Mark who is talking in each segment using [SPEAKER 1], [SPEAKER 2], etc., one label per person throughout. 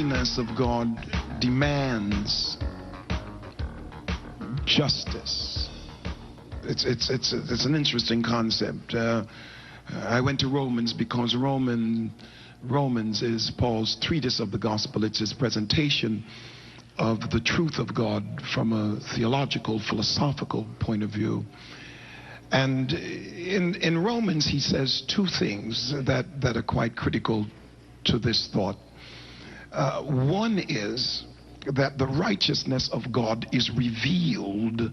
[SPEAKER 1] Holiness of God demands justice. It's an interesting concept. I went to Romans because Romans is Paul's treatise of the gospel. It's his presentation of the truth of God from a theological, philosophical point of view. And in Romans, he says two things that are quite critical to this thought. One is that the righteousness of God is revealed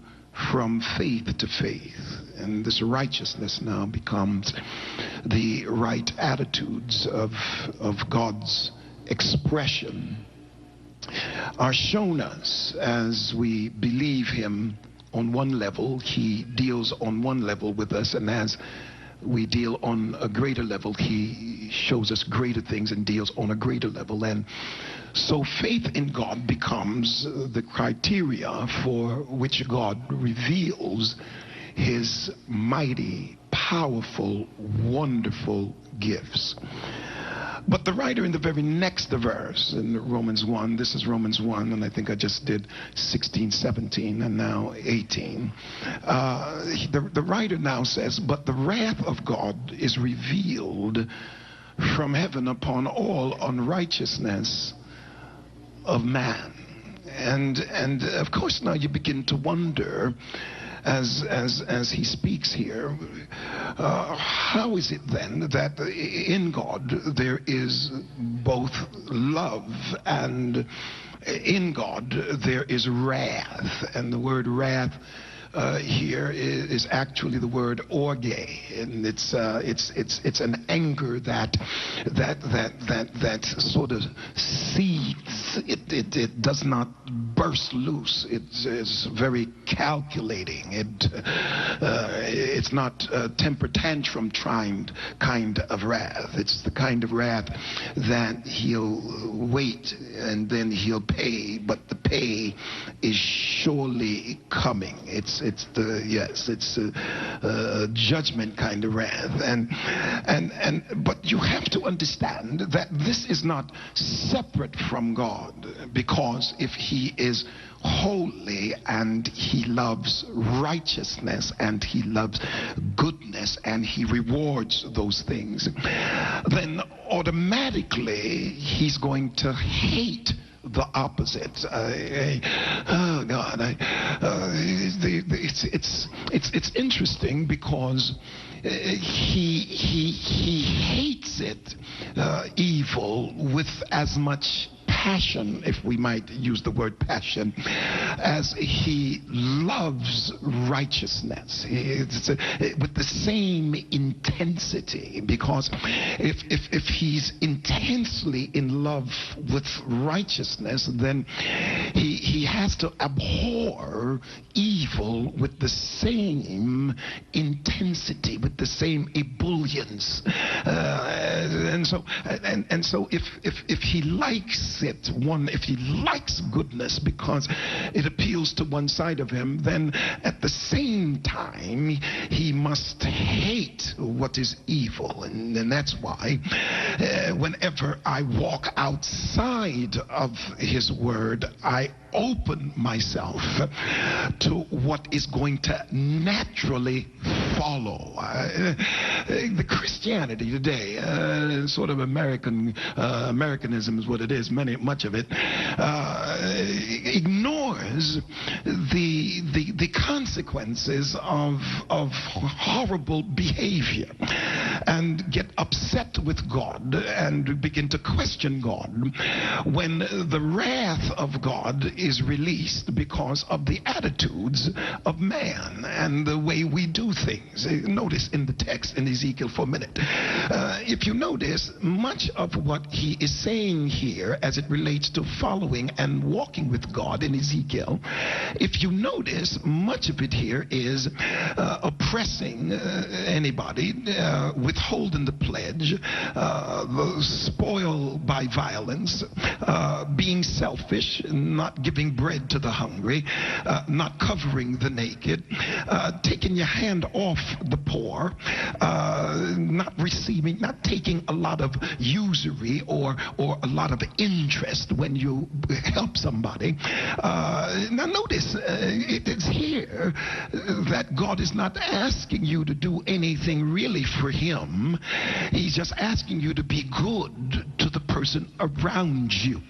[SPEAKER 1] from faith to faith. And this righteousness now becomes the right attitudes of God's expression are shown us as we believe him on one level. He deals on one level with us, and as we deal on a greater level, he shows us greater things and deals on a greater level. And so faith in God becomes the criteria for which God reveals his mighty, powerful, wonderful gifts. But the writer in the very next verse in Romans 1, this is Romans 1, and I think I just did 16, 17, and now 18. The writer now says, but the wrath of God is revealed from heaven upon all unrighteousness of man. And of course now you begin to wonder, as he speaks here, how is it then that in God there is both love and in God there is wrath? And the word wrath here is actually the word orge, and it's an anger that sort of seethes. It does not burst loose. It's very calculating. It's not a temper tantrum kind of wrath. It's the kind of wrath that he'll wait and then he'll pay, but the pay is surely coming. It's a judgment kind of wrath, but you have to understand that this is not separate from God, because if he is holy and he loves righteousness and he loves goodness and he rewards those things, then automatically he's going to hate the opposite. Oh God, it's interesting because he hates it, evil, with as much passion, if we might use the word passion, as he loves righteousness. With the same intensity, because if he's intensely in love with righteousness, then he has to abhor evil with the same intensity, with the same ebullience. And so if he likes it, if he likes goodness because it appeals to one side of him, then at the same time he must hate what is evil. And that's why whenever I walk outside of his word, I open myself to what is going to naturally follow. The Christianity today, sort of Americanism is what it is, much of it, ignores the consequences of horrible behavior and get upset with God and begin to question God when the wrath of God is released because of the attitudes of man and the way we do things. Notice in the text in Ezekiel for a minute. If you notice, much of what he is saying here as it relates to following and walking with God in Ezekiel, if you notice, much of it here is oppressing anybody with withholding the pledge, the spoil by violence, being selfish, not giving bread to the hungry, not covering the naked, taking your hand off the poor, not receiving, not taking a lot of usury or a lot of interest when you help somebody. Now notice, it is here that God is not asking you to do anything really for him. He's just asking you to be good to the person around you.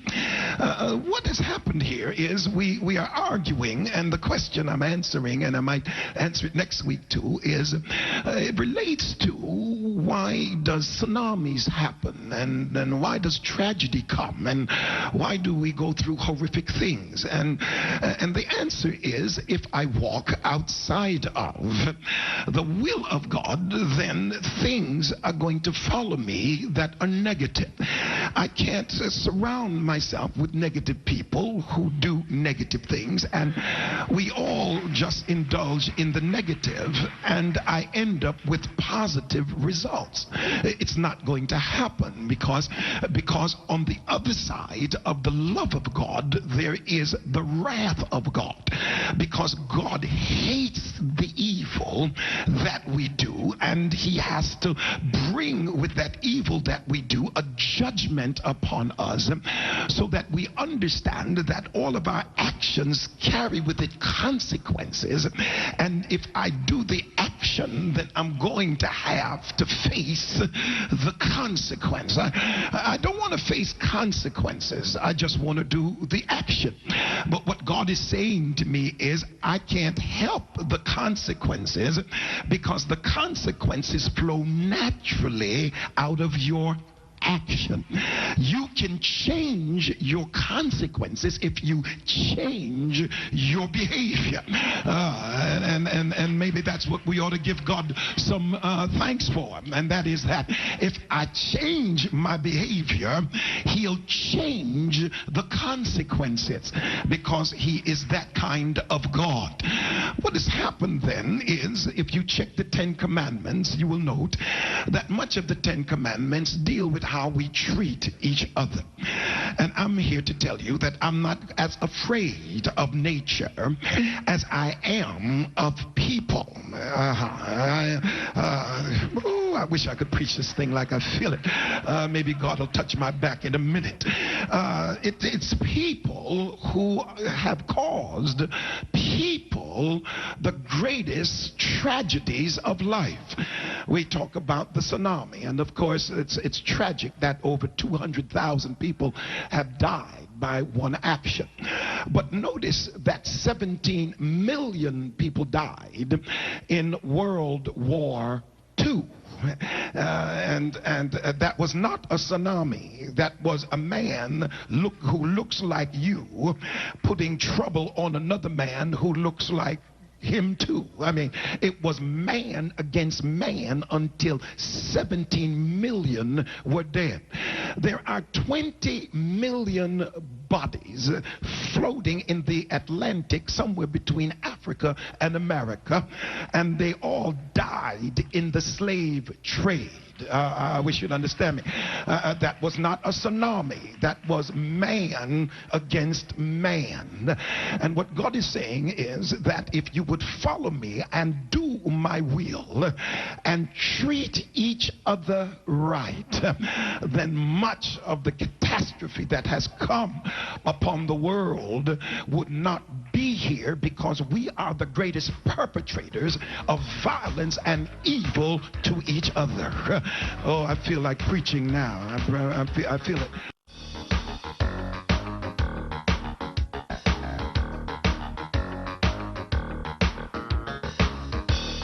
[SPEAKER 1] What has happened here is we are arguing, and the question I'm answering, and I might answer it next week too, is it relates to why does tsunamis happen, and why does tragedy come, and why do we go through horrific things? And the answer is, if I walk outside of the will of God, then things are going to follow me that are negative. I can't surround myself with negative people who do negative things, and we all just indulge in the negative, and I end up with positive results. It's not going to happen because on the other side of the love of God, there is the wrath of God, because God hates the evil that we do, and he has to bring with that evil that we do a judgment upon us, so that we understand that all of our actions carry with it consequences, and if I do the action, then I'm going to have to face the consequence. I don't want to face consequences. I just want to do the action. But what God is saying to me is, I can't help the consequences, because the consequences flow naturally out of your action. You can change your consequences if you change your behavior. And maybe that's what we ought to give God some thanks for. And that is that if I change my behavior, he'll change the consequences, because he is that kind of God. What has happened then is, if you check the 10 Commandments, you will note that much of the 10 Commandments deal with how we treat each other. And I'm here to tell you that I'm not as afraid of nature as I am of people. I wish I could preach this thing like I feel it. Maybe God will touch my back in a minute. It's people who have caused people the greatest tragedies of life. We talk about the tsunami, and of course it's tragic that over 200,000 people have died by one action. But notice that 17 million people died in World War II. And that was not a tsunami. That was a man who looks like you putting trouble on another man who looks like him too. I mean, it was man against man until 17 million were dead. There are 20 million bodies floating in the Atlantic, somewhere between Africa and America, and they all died in the slave trade. I wish you'd understand me. That was not a tsunami. That was man against man. And what God is saying is that if you would follow me and do my will and treat each other right, then much of the catastrophe that has come upon the world would not be here, because we are the greatest perpetrators of violence and evil to each other. Oh, I feel like preaching now. I feel it.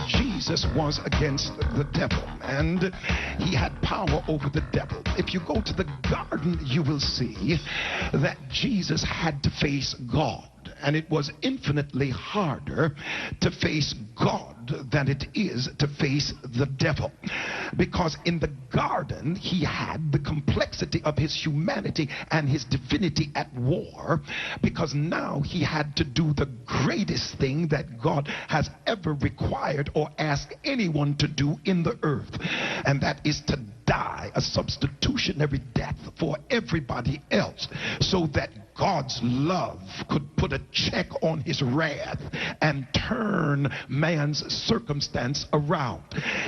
[SPEAKER 1] Jesus was against the devil, and he had power over the devil. If you go to the garden, you will see that Jesus had to face God. and it was infinitely harder to face God than it is to face the devil. Because in the garden, he had the complexity of his humanity and his divinity at war, because now he had to do the greatest thing that God has ever required or asked anyone to do in the earth, and that is to die a substitutionary death for everybody else, so that God's love could put a check on his wrath and turn man's circumstance around.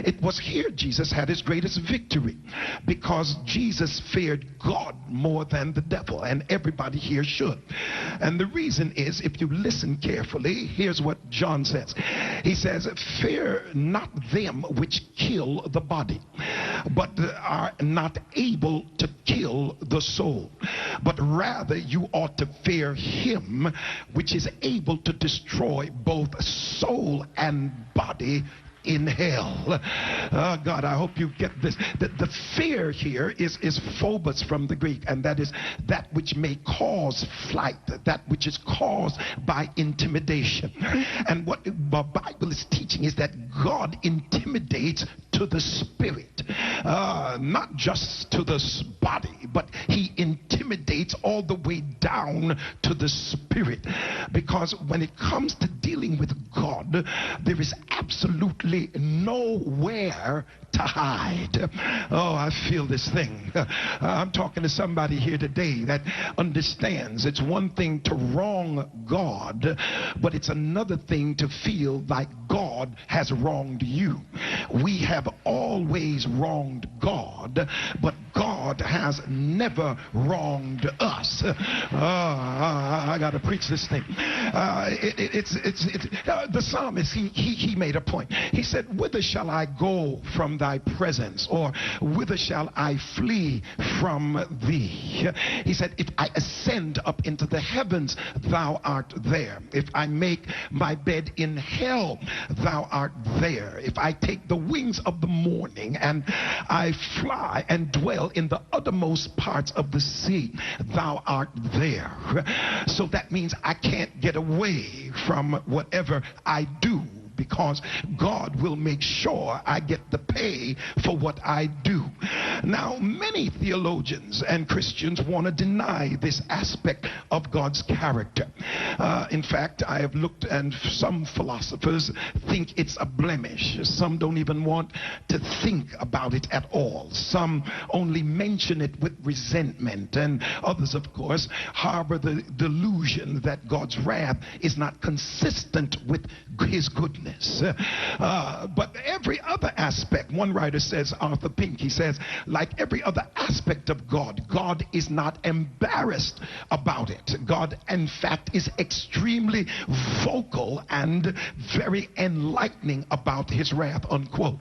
[SPEAKER 1] It was here Jesus had his greatest victory, because Jesus feared God more than the devil, and everybody here should. And the reason is, if you listen carefully, here's what John says. He says, fear not them which kill the body, but are not able to kill the soul, but rather you ought to fear him which is able to destroy both soul and body in hell. God, I hope you get this. The fear here is phobos from the Greek, and that is that which may cause flight, that which is caused by intimidation. And what the Bible is teaching is that God intimidates to the spirit, not just to the body, but he intimidates all the way down to the spirit. Because when it comes to dealing with God, there is absolutely nowhere to hide. Oh, I feel this thing. I'm talking to somebody here today that understands it's one thing to wrong God, but it's another thing to feel like God has wronged you. We have always wronged God, but God has never wronged us. I got to preach this thing. The psalmist, he made a point. He said, whither shall I go from thy presence, or whither shall I flee from thee? He said, if I ascend up into the heavens, thou art there. If I make my bed in hell, thou art there. If I take the wings of the morning and I fly and dwell in the uttermost parts of the sea, thou art there. So that means I can't get away from whatever I do, because God will make sure I get the pay for what I do. Now, many theologians and Christians want to deny this aspect of God's character. In fact, I have looked, and some philosophers think it's a blemish. Some don't even want to think about it at all. Some only mention it with resentment, and others, of course, harbor the delusion that God's wrath is not consistent with his goodness. But every other aspect, one writer says, Arthur Pink, he says, like every other aspect of God, God is not embarrassed about it. God, in fact, is extremely vocal and very enlightening about his wrath, unquote.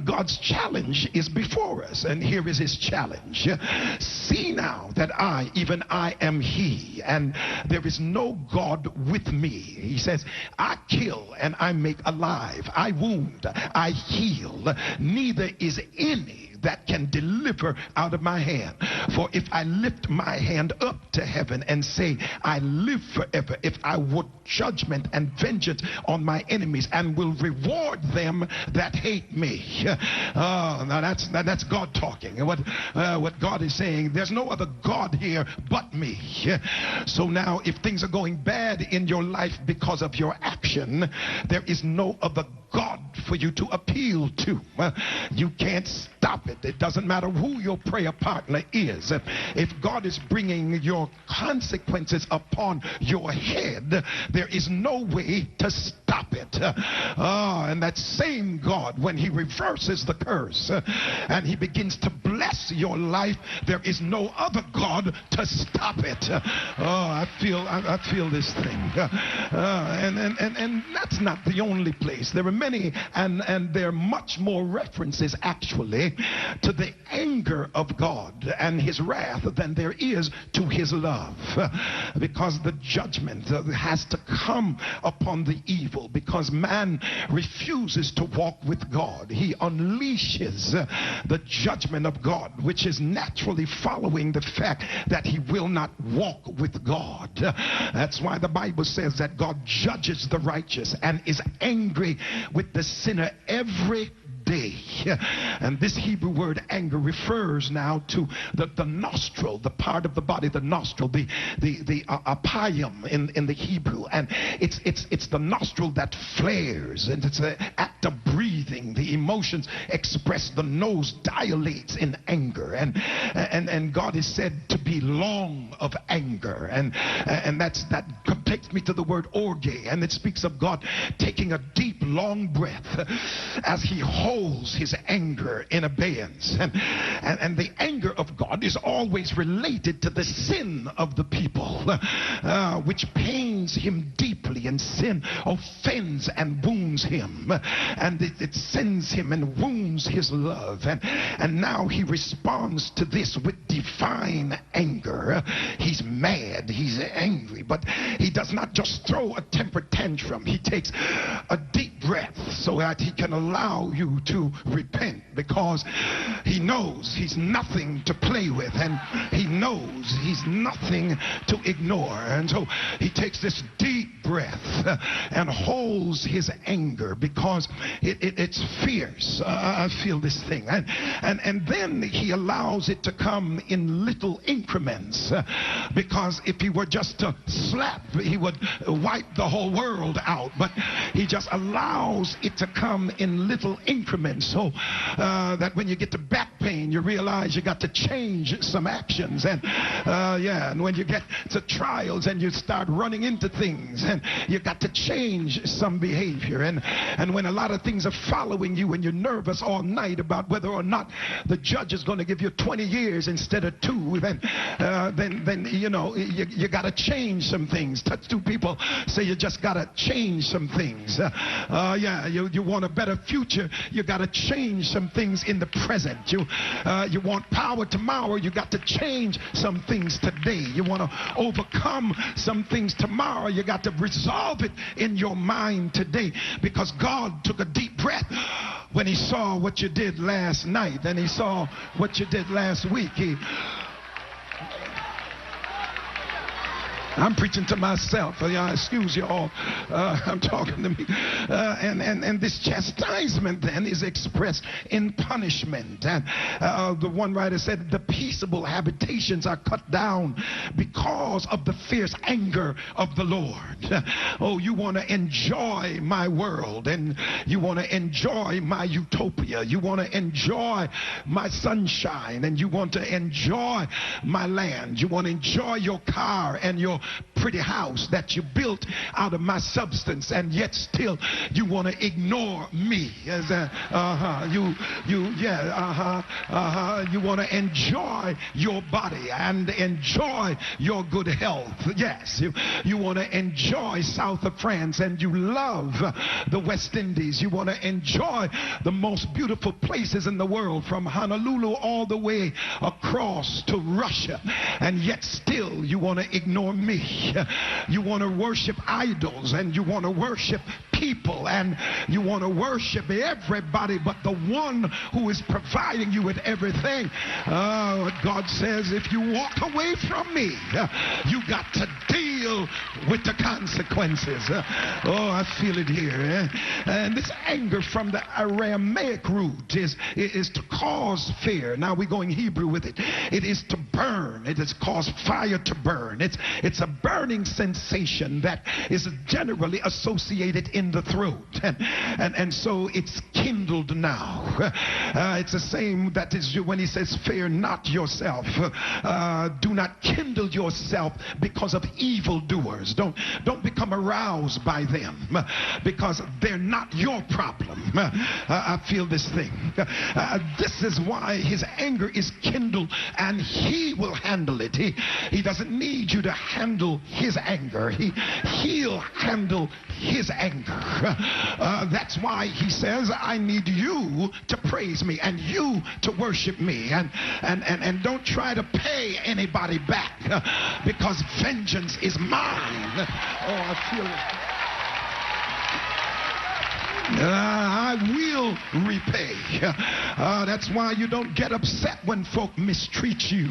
[SPEAKER 1] God's challenge is before us, and here is his challenge. See now that I, even I, am he, and there is no God with me. He says, I kill and I make alive, I wound, I heal, neither is any that can deliver out of my hand. For if I lift my hand up to heaven and say, I live forever, if I would judgment and vengeance on my enemies, and will reward them that hate me. Now that's God talking. What God is saying, there's no other God here but me. So now, if things are going bad in your life because of your action, there is no other God for you to appeal to. You can't stop it. It doesn't matter who your prayer partner is. If God is bringing your consequences upon your head, there is no way to stop it. And that same God, when he reverses the curse and he begins to bless your life, there is no other God to stop it. I feel this thing. And that's not the only place. There are many, and there are much more references actually to the anger of God and his wrath than there is to his love, because the judgment has to come upon the evil, because man refuses to walk with God. He unleashes the judgment of God God, which is naturally following the fact that he will not walk with God. That's why the Bible says that God judges the righteous and is angry with the sinner every day. And this Hebrew word anger refers now to the nostril, the part of the body, the nostril, the apium in the Hebrew, and it's the nostril that flares, and it's an act of breathing. The emotions expressed, the nose dilates in anger, and God is said to be long of anger, and that takes me to the word orge, and it speaks of God taking a deep, long breath as he holds his anger in abeyance. And the anger of God is always related to the sin of the people, which pains him deeply, and sin offends and wounds him, and it sends him and wounds his love, and now he responds to this with divine anger. He's mad, he's angry, but he does not just throw a temper tantrum. He takes a deep breath so that he can allow you to repent, because he knows he's nothing to play with, and he knows he's nothing to ignore. And so he takes this deep breath and holds his anger, because it's fierce. I feel this thing, and then he allows it to come in little increments, because if he were just to slap, he would wipe the whole world out, but he just allows it to come in little increments, so that when you get to back pain, you realize you got to change some actions, and and when you get to trials and you start running into things, and you got to change some behavior, and when a lot of things are following you and you're nervous all night about whether or not the judge is going to give you 20 years instead of 2, then you know you got to change some things. Touch 2 people, say you just got to change some things. You want a better future, you got to change some things in the present. You want power tomorrow, you got to change some things today. You want to overcome some things tomorrow, you got to resolve it in your mind today, because God took a deep breath when he saw what you did last night, and he saw what you did last week. I'm preaching to myself. Excuse you all. I'm talking to me. And this chastisement then is expressed in punishment. And the one writer said, the peaceable habitations are cut down because of the fierce anger of the Lord. Oh, you want to enjoy my world, and you want to enjoy my utopia. You want to enjoy my sunshine, and you want to enjoy my land. You want to enjoy your car and your pretty house that you built out of my substance, and yet still you want to ignore me. You want to enjoy your body and enjoy your good health. Yes, you want to enjoy south of France, and you love the West Indies. You want to enjoy the most beautiful places in the world, from Honolulu all the way across to Russia, and yet still you want to ignore me. You want to worship idols, and you want to worship people, and you want to worship everybody but the one who is providing you with everything. God says, if you walk away from me, you got to deal with the consequences. I feel it here. And this anger from the Aramaic root is to cause fear. Now we're going Hebrew with it. It is to burn. It is cause fire to burn. It's a burning sensation that is generally associated in the throat, and so it's kindled now. It's the same that is when he says, fear not yourself. Do not kindle yourself because of evildoers. Don't become aroused by them, because they're not your problem. I feel this thing. This is why his anger is kindled, and he will handle it. He doesn't need you to handle his anger. He'll handle his anger. That's why he says, I need you to praise me and you to worship me, and don't try to pay anybody back, because vengeance is mine. Oh, I feel it. I I will repay. That's why you don't get upset when folk mistreat you,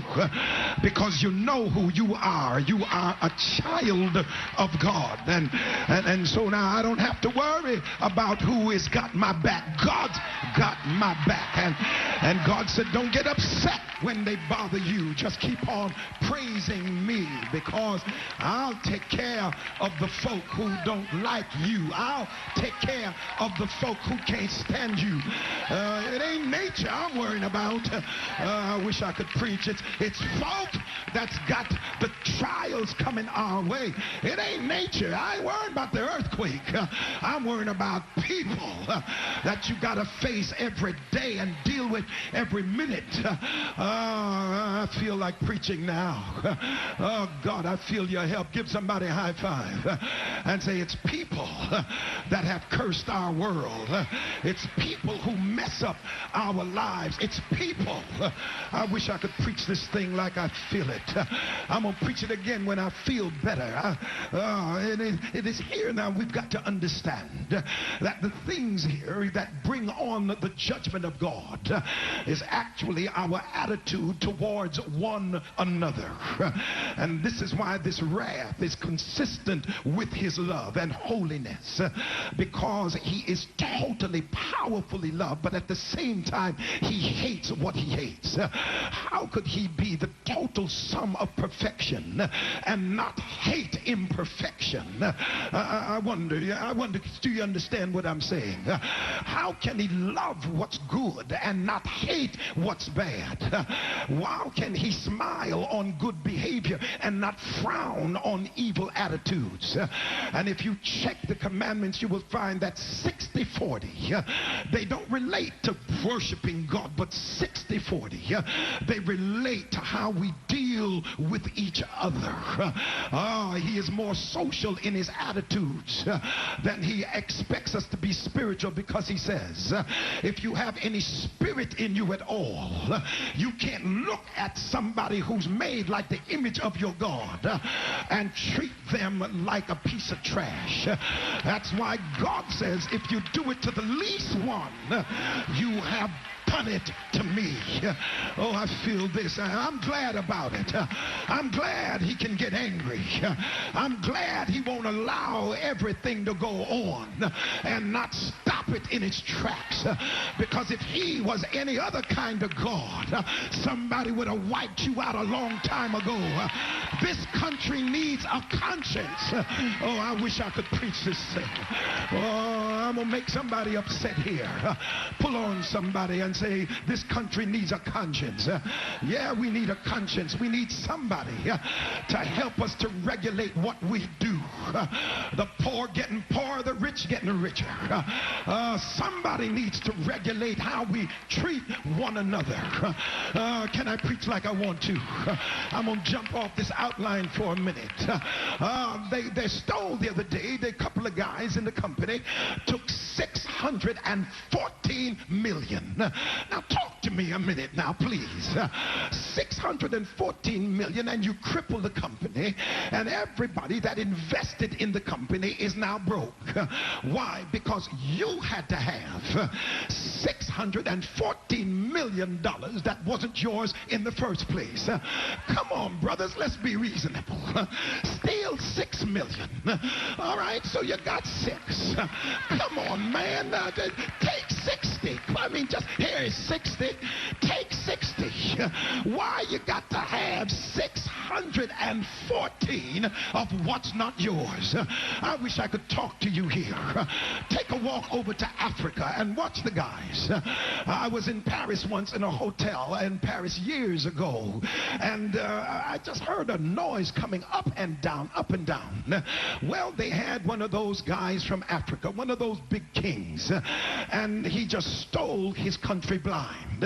[SPEAKER 1] because you know who you are. You are a child of God. And so now I don't have to worry about who has got my back. God's got my back. And God said, don't get upset when they bother you. Just keep on praising me, because I'll take care of the folk who don't like you. I'll take care of the folk who can't stand you. It ain't nature I'm worrying about. I wish I could preach. It's folk that's got the trials coming our way. It ain't nature. I ain't worried about the earthquake. I'm worrying about people that you got to face every day and deal with every minute. I feel like preaching now. Oh, God, I feel your help. Give somebody a high five and say, it's people that have cursed our world. It's people who mess up our lives. It's people. I wish I could preach this thing like I feel it. I'm going to preach it again when I feel better. It is here now. We've got to understand that the things here that bring on the judgment of God is actually our attitude towards one another. And this is why this wrath is consistent with his love and holiness, because he is totally powerfully loved, but at the same time he hates what he hates. How could he be the total sum of perfection and not hate imperfection? I wonder, do you understand what I'm saying? How can he love what's good and not hate what's bad? How can he smile on good behavior and not frown on evil attitudes? And if you check the commandments, you will find that 60-40, they don't relate to worshiping God, but 60-40, they relate to how we deal with each other. He is more social in his attitudes than he expects us to be spiritual, because he says, if you have any spirit in you at all, you can't look at somebody who's made like the image of your God and treat them like a piece of trash. That's why God says, if you do it to the least one, you have done it to me. Oh, I feel this. I'm glad about it. I'm glad he can get angry. I'm glad he won't allow everything to go on and not stop it in its tracks. Because if he was any other kind of God, somebody would have wiped you out a long time ago. This country needs a conscience. Oh, I wish I could preach this thing. Oh, I'm going to make somebody upset here. Pull on somebody and say, this country needs a conscience. Yeah, we need a conscience. We need somebody to help us to regulate what we do. The poor getting poorer, the rich getting richer. Somebody needs to regulate how we treat one another. Can I preach like I want to? I'm going to jump off this outline for a minute. They stole the other day, a couple of guys in the company took $614 million. Now talk to me a minute now, please. $614 million, and you cripple the company, and everybody that invested in the company is now broke. Why? Because you had to have $614 million that wasn't yours in the first place. Come on, brothers, let's be reasonable. Steal $6 million. All right, so you got 6. Come on, man. Take 60. I mean, just here is 60. Take 60. Why you got to have 614 of what's not yours? I wish I could talk to you here. Take a walk over to Africa and watch the guys. I was in Paris once in a hotel in Paris years ago, and I just heard a noise coming up and down, up and down. Well, they had one of those guys from Africa, one of those big kings, and he he just stole his country blind.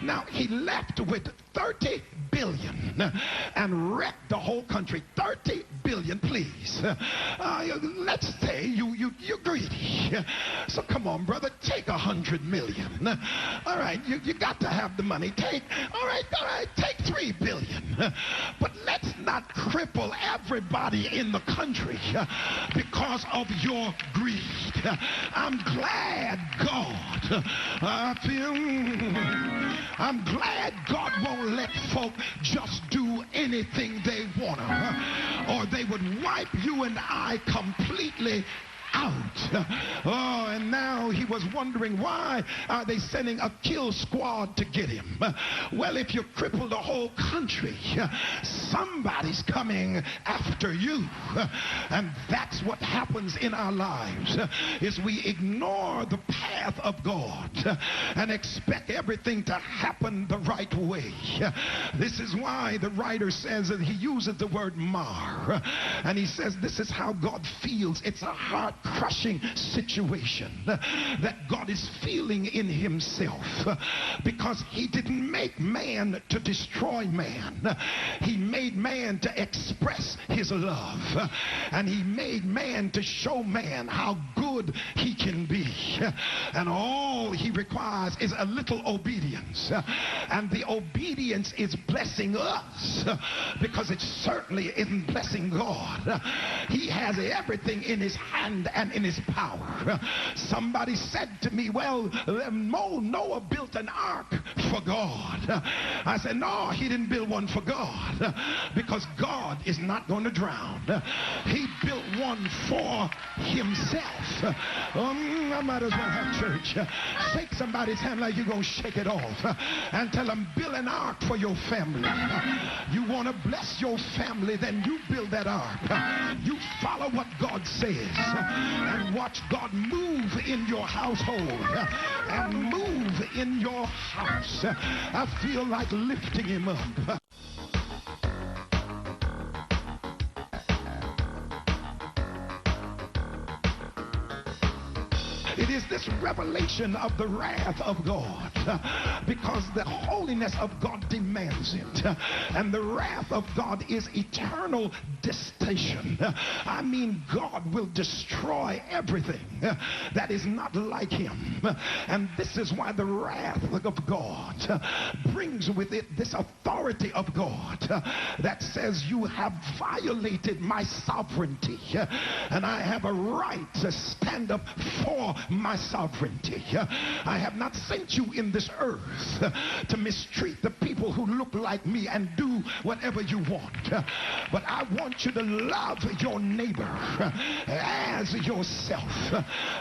[SPEAKER 1] Now, he left with 30 billion and wrecked the whole country. 30 billion, please. Let's say you're greedy. So come on, brother, take 100 million. All right, you got to have the money. All right, take 3 billion. But let's not cripple everybody in the country because of your greed. I'm glad I'm glad God won't let folk just do anything they want to, or they would wipe you and I completely out. Oh, and now he was wondering, why are they sending a kill squad to get him? Well, if you cripple the whole country, somebody's coming after you. And that's what happens in our lives, is we ignore the path of God and expect everything to happen the right way. This is why the writer says that he uses the word mar, and he says this is how God feels. It's a heart-crushing situation that God is feeling in himself, because he didn't make man to destroy man. He made man to express his love, and he made man to show man how good he can be, and all he requires is a little obedience, and the obedience is blessing us, because it certainly isn't blessing God. He has everything in his hand and in his power. Somebody said to me, well, Noah built an ark for God. I said, no, he didn't build one for God, because God is not going to drown. He built one for himself. I might as well have church. Shake somebody's hand like you're going to shake it off, and tell them, build an ark for your family. You want to bless your family, then you build that ark. You follow what God says and watch God move in your household and move in your house. I feel like lifting him up. It is this revelation of the wrath of God, because the holiness of God demands it, and the wrath of God is eternal detestation. I mean, God will destroy everything that is not like him, and this is why the wrath of God brings with it this authority of God that says, you have violated my sovereignty, and I have a right to stand up for my sovereignty. I have not sent you in this earth to mistreat the people who look like me and do whatever you want, but I want you to love your neighbor as yourself.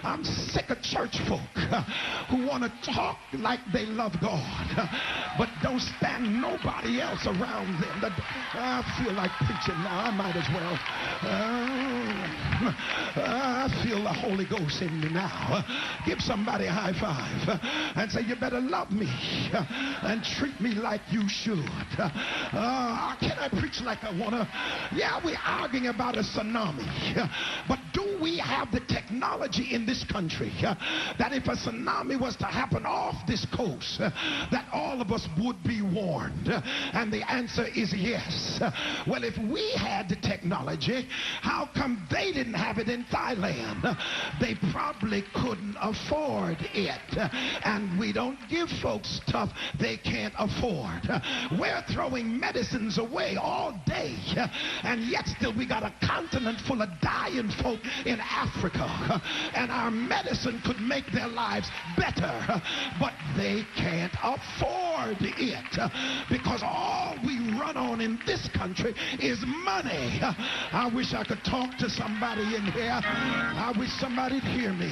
[SPEAKER 1] I'm sick of church folk who want to talk like they love God, but don't stand nobody else around them. I feel like preaching now. I might as well. I feel the Holy Ghost in me now. Give somebody a high five and say, you better love me and treat me like you should. Can I preach like I want to? Yeah, we're arguing about a tsunami, but do we have the technology in this country that if a tsunami was to happen off this coast, that all of us would be warned? And the answer is yes. Well, if we had the technology, how come they didn't have it in Thailand? They probably couldn't afford it, and we don't give folks stuff they can't afford. We're throwing medicines away all day, and yet still we got a continent full of dying folk in Africa, and our medicine could make their lives better, but they can't afford it, because all we run on in this country is money. I wish I could talk to somebody in here. I wish somebody'd hear me.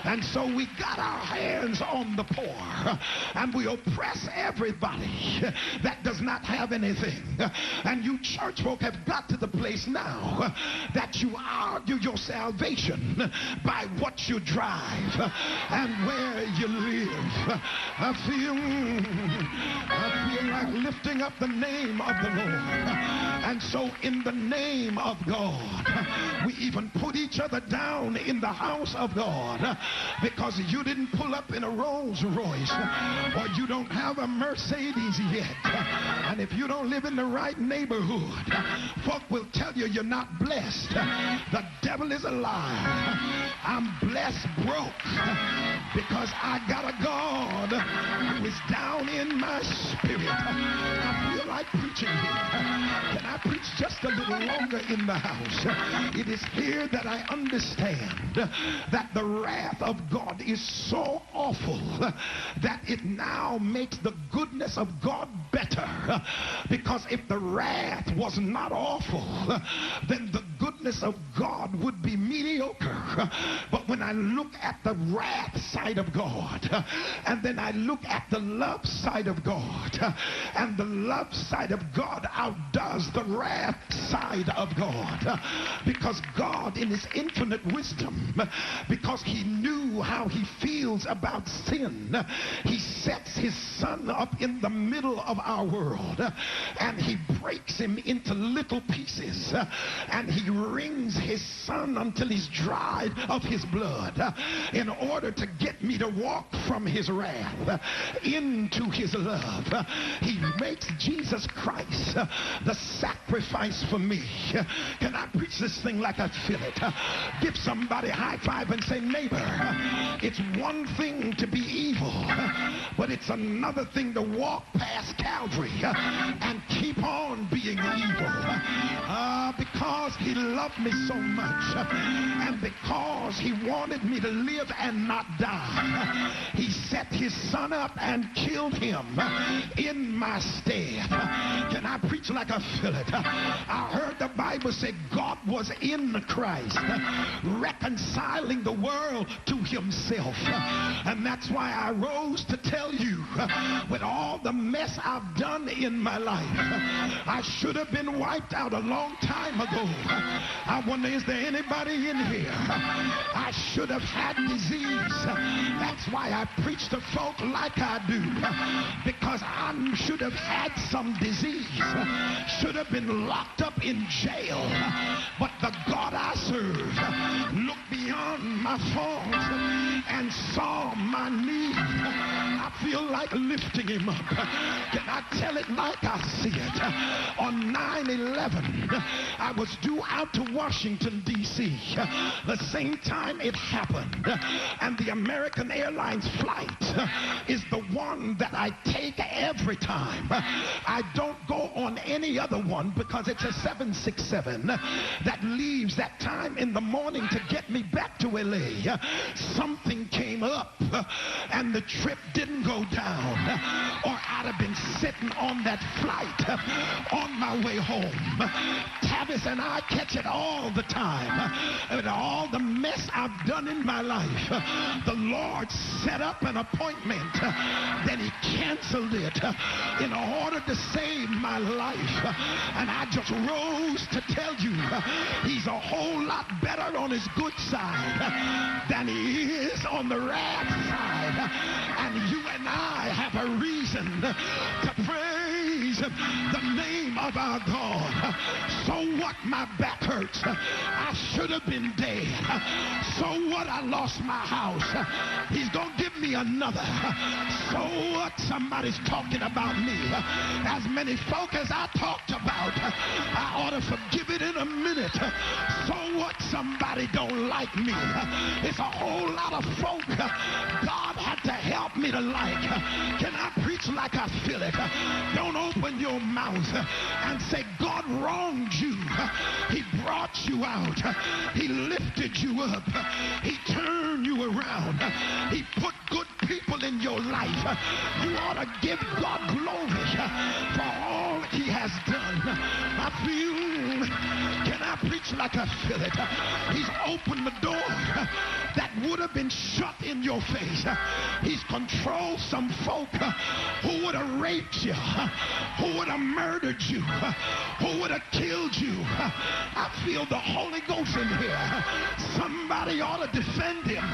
[SPEAKER 1] And so we got our hands on the poor, and we oppress everybody that does not have anything. And you church folk have got to the place now that you argue your salvation by what you drive and where you live. I feel like lifting up the name name of the Lord. And so in the name of God, we even put each other down in the house of God, because you didn't pull up in a Rolls Royce, or you don't have a Mercedes yet. And if you don't live in the right neighborhood, folk will tell you you're not blessed. The devil is a liar. I'm blessed broke because I got a God who is down in my spirit. I feel like preaching here. Can I preach just a little longer in the house? It is here that I understand that the wrath of God is so awful that it now makes the goodness of God better. Because if the wrath was not awful, then the goodness of God would be mediocre. But when I look at the wrath side of God, and then I look at the love side of God, and the love side of God outdoes the wrath side of God, because God in his infinite wisdom, because he knew how he feels about sin, he sets his son up in the middle of our world, and he breaks him into little pieces, and he wrings his son until he's dried of his blood, in order to get me to walk from his wrath into his love. He makes Jesus Christ the sacrifice for me. Can I preach this thing like I feel it? Give somebody a high five and say, neighbor, it's one thing to be evil, but it's another thing to walk past Calvary and keep on being evil. Because he loved me so much, and because he wanted me to live and not die, he set his son up and killed him in my stead. Can I preach like I feel it? I heard the Bible say God was in Christ, reconciling the world to himself. And that's why I rose to tell you, with all the mess I've done in my life, I should have been wiped out a long time ago. I wonder, is there anybody in here? I should have had disease. That's why I preach to folk like I do, because I should have had some disease, should have been locked up in jail. But the God I serve looked beyond my faults and saw my need. I feel like lifting him up. Can I tell it like I see it? On 9/11, I was due out to Washington, D.C. the same time it happened. And the American Airlines flight is the one that I take every time. I don't go on any other one because it's a 767 that leaves that time in the morning to get me back to L.A. Something came up and the trip didn't go down, or I'd have been sitting on that flight on my way home. Tavis and I catch it all the time. And all the mess I've done in my life, the Lord set up an appointment, then he canceled it in order to save my life. And I just rose to tell you, he's a whole lot better on his good side than he is on the wrath side. And you and I have a reason to praise the name of our God. So what? My back hurts. I should have been dead. So what? I lost my house. He's gonna give me another. So what? Somebody's talking about me. As many folk as I talked about, I ought to forgive it in a minute. So what? Somebody don't like me. It's a whole lot of folk God had to help me to like. Can I preach like I feel it? Don't open your mouth and say God wronged you. He brought you out. He lifted you up. He turned you around. He put good people in your life. You ought to give God glory for all he has done. I feel, can I preach like I feel it? He's opened the door that would have been shut in your face. He's controlled some folk who would have raped you, who would have murdered you, who would have killed you. I feel the Holy Ghost in here. Somebody ought to defend him.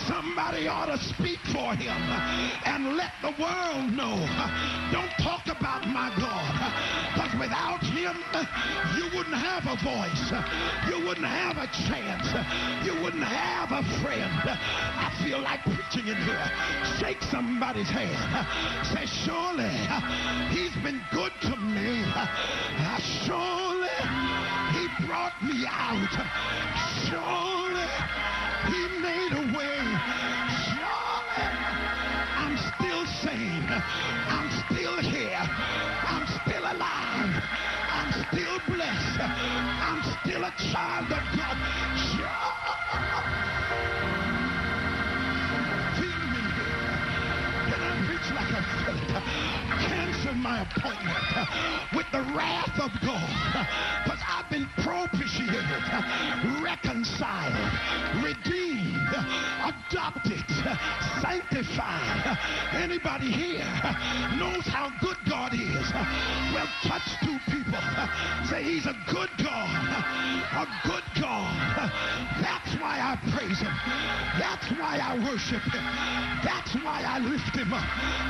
[SPEAKER 1] Somebody ought to speak for him and let the world know. Don't talk about my God, because without him, you wouldn't have a voice. You wouldn't have a chance. You wouldn't have a friend. I feel like preaching in here. Shake somebody's hand. Say, surely he's been good to me. Surely he brought me out. Surely he made a way. Surely I'm still sane. I'm still here. I'm still alive. I'm still blessed. I'm still a child of God. Feel me here. Can I preach like I feel it? Cancel my appointment with the wrath of God, because I've been propitiated, reconciled, redeemed, adopted, sanctified. Anybody here knows how good God is? Well, touch two people. Say, he's a good God. A good God. That's why I praise him. That's why I worship him. That's why I lift him up.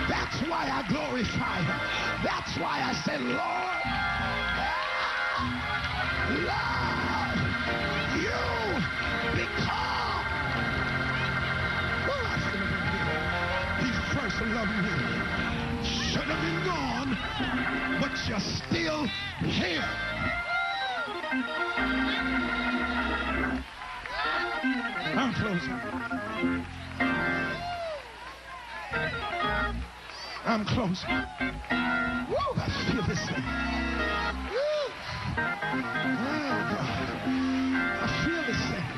[SPEAKER 1] That's why I glorify him. That's why I say, Lord, love you because he first loved me. Should have been gone, but you're still here. I'm closing. I'm closing. Woo, I feel this thing. Woo. Oh, God. I feel this thing.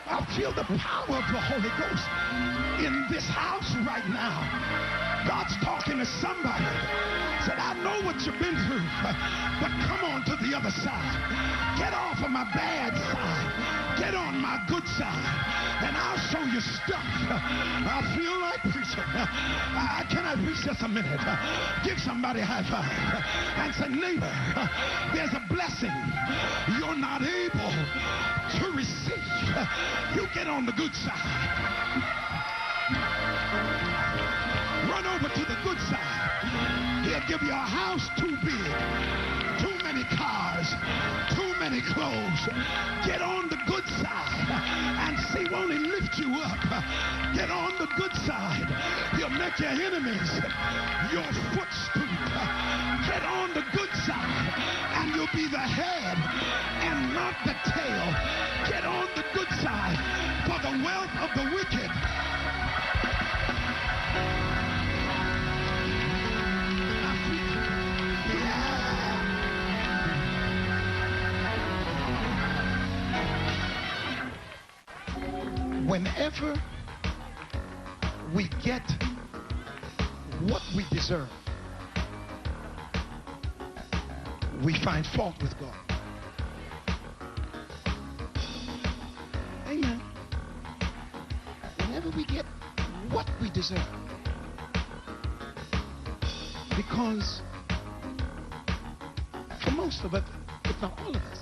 [SPEAKER 1] I feel the power of the Holy Ghost in this house right now. God's talking to somebody. Said, I know what you've been through, but come on to the other side. Get off of my bad side. Get on my good side, and I'll show you stuff. I feel like preaching. Can I preach just a minute? Give somebody a high five and say, neighbor, there's a blessing you're not able to receive. You get on the good side. Run over to the good side. He'll give you a house too big, too many cars, too many clothes. Get on the good side and see, won't he lift you up? Get on the good side. He'll make your enemies your footstool. Get on the good side and you'll be the head and not the tail. Get on the good side, for the wealth of the wicked whenever we get what we deserve, we find fault with God. Amen. Whenever we get what we deserve, because for most of us, if not all of us,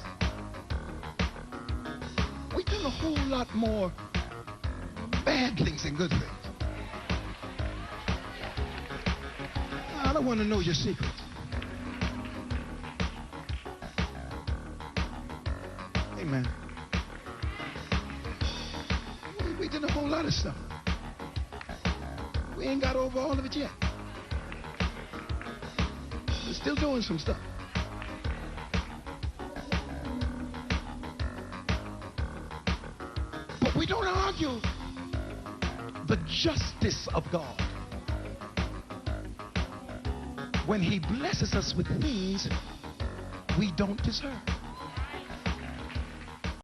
[SPEAKER 1] we've done a whole lot more bad things and good things. I don't want to know your secrets. Amen. We did a whole lot of stuff. We ain't got over all of it yet. We're still doing some stuff. But we don't argue the justice of God when he blesses us with things we don't deserve.